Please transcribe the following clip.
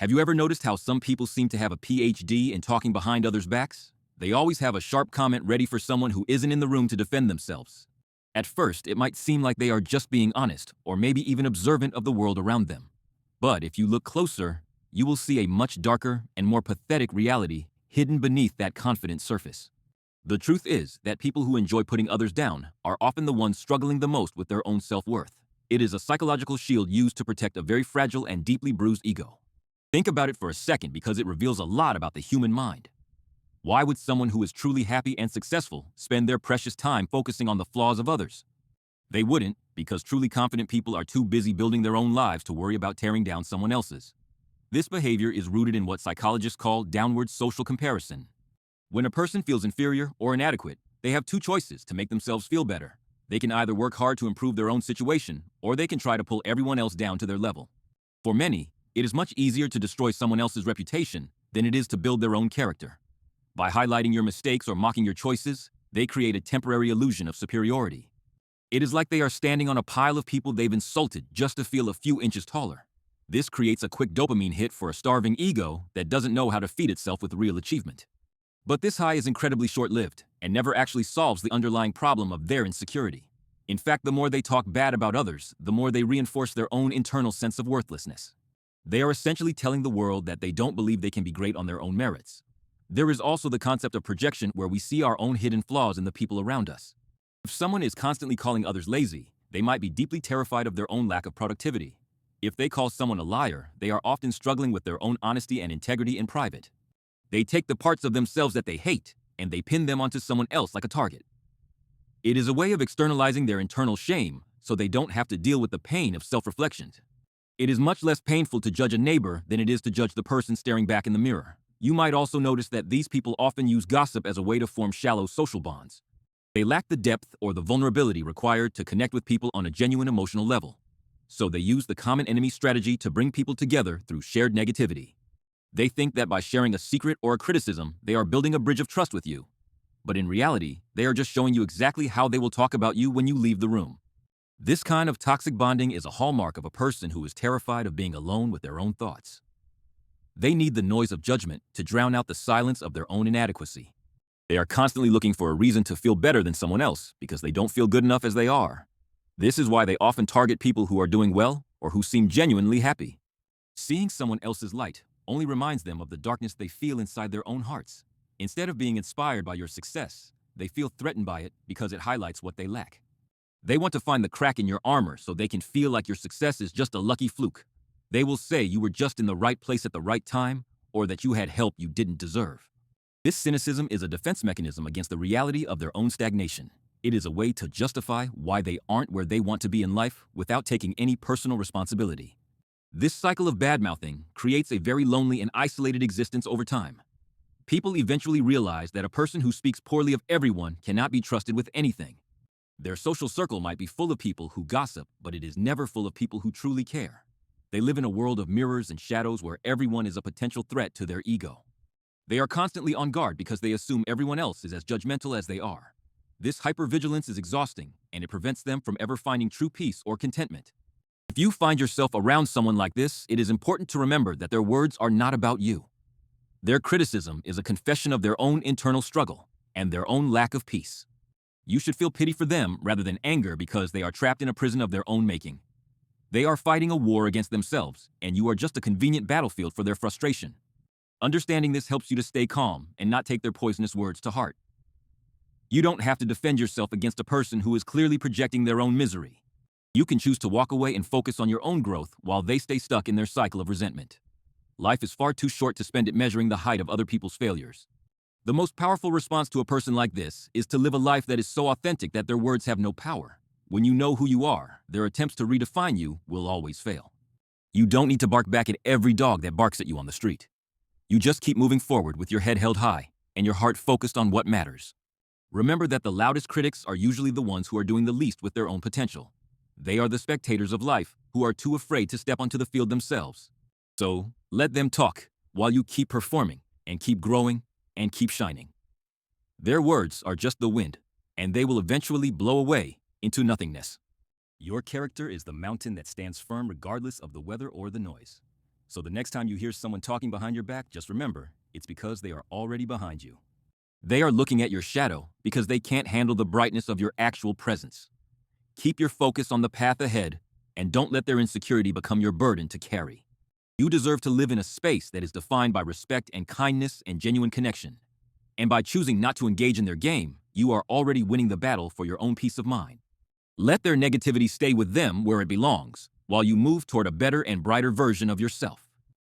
Have you ever noticed how some people seem to have a PhD in talking behind others' backs? They always have a sharp comment ready for someone who isn't in the room to defend themselves. At first, it might seem like they are just being honest, or maybe even observant of the world around them. But if you look closer, you will see a much darker and more pathetic reality hidden beneath that confident surface. The truth is that people who enjoy putting others down are often the ones struggling the most with their own self-worth. It is a psychological shield used to protect a very fragile and deeply bruised ego. Think about it for a second because it reveals a lot about the human mind. Why would someone who is truly happy and successful spend their precious time focusing on the flaws of others? They wouldn't, because truly confident people are too busy building their own lives to worry about tearing down someone else's. This behavior is rooted in what psychologists call downward social comparison. When a person feels inferior or inadequate, they have two choices to make themselves feel better. They can either work hard to improve their own situation, or they can try to pull everyone else down to their level. For many, it is much easier to destroy someone else's reputation than it is to build their own character. By highlighting your mistakes or mocking your choices, they create a temporary illusion of superiority. It is like they are standing on a pile of people they've insulted just to feel a few inches taller. This creates a quick dopamine hit for a starving ego that doesn't know how to feed itself with real achievement. But this high is incredibly short-lived and never actually solves the underlying problem of their insecurity. In fact, the more they talk bad about others, the more they reinforce their own internal sense of worthlessness. They are essentially telling the world that they don't believe they can be great on their own merits. There is also the concept of projection, where we see our own hidden flaws in the people around us. If someone is constantly calling others lazy, they might be deeply terrified of their own lack of productivity. If they call someone a liar, they are often struggling with their own honesty and integrity in private. They take the parts of themselves that they hate, and they pin them onto someone else like a target. It is a way of externalizing their internal shame, so they don't have to deal with the pain of self-reflection. It is much less painful to judge a neighbor than it is to judge the person staring back in the mirror. You might also notice that these people often use gossip as a way to form shallow social bonds. They lack the depth or the vulnerability required to connect with people on a genuine emotional level. So they use the common enemy strategy to bring people together through shared negativity. They think that by sharing a secret or a criticism, they are building a bridge of trust with you. But in reality, they are just showing you exactly how they will talk about you when you leave the room. This kind of toxic bonding is a hallmark of a person who is terrified of being alone with their own thoughts. They need the noise of judgment to drown out the silence of their own inadequacy. They are constantly looking for a reason to feel better than someone else because they don't feel good enough as they are. This is why they often target people who are doing well or who seem genuinely happy. Seeing someone else's light only reminds them of the darkness they feel inside their own hearts. Instead of being inspired by your success, they feel threatened by it because it highlights what they lack. They want to find the crack in your armor so they can feel like your success is just a lucky fluke. They will say you were just in the right place at the right time, or that you had help you didn't deserve. This cynicism is a defense mechanism against the reality of their own stagnation. It is a way to justify why they aren't where they want to be in life without taking any personal responsibility. This cycle of bad-mouthing creates a very lonely and isolated existence over time. People eventually realize that a person who speaks poorly of everyone cannot be trusted with anything. Their social circle might be full of people who gossip, but it is never full of people who truly care. They live in a world of mirrors and shadows where everyone is a potential threat to their ego. They are constantly on guard because they assume everyone else is as judgmental as they are. This hypervigilance is exhausting, and it prevents them from ever finding true peace or contentment. If you find yourself around someone like this, it is important to remember that their words are not about you. Their criticism is a confession of their own internal struggle and their own lack of peace. You should feel pity for them rather than anger because they are trapped in a prison of their own making. They are fighting a war against themselves, and you are just a convenient battlefield for their frustration. Understanding this helps you to stay calm and not take their poisonous words to heart. You don't have to defend yourself against a person who is clearly projecting their own misery. You can choose to walk away and focus on your own growth while they stay stuck in their cycle of resentment. Life is far too short to spend it measuring the height of other people's failures. The most powerful response to a person like this is to live a life that is so authentic that their words have no power. When you know who you are, their attempts to redefine you will always fail. You don't need to bark back at every dog that barks at you on the street. You just keep moving forward with your head held high and your heart focused on what matters. Remember that the loudest critics are usually the ones who are doing the least with their own potential. They are the spectators of life who are too afraid to step onto the field themselves. So, let them talk while you keep performing and keep growing and keep shining. Their words are just the wind, and they will eventually blow away into nothingness. Your character is the mountain that stands firm regardless of the weather or the noise. So the next time you hear someone talking behind your back, just remember, it's because they are already behind you. They are looking at your shadow because they can't handle the brightness of your actual presence. Keep your focus on the path ahead, and don't let their insecurity become your burden to carry. You deserve to live in a space that is defined by respect and kindness and genuine connection. And by choosing not to engage in their game, you are already winning the battle for your own peace of mind. Let their negativity stay with them where it belongs, while you move toward a better and brighter version of yourself.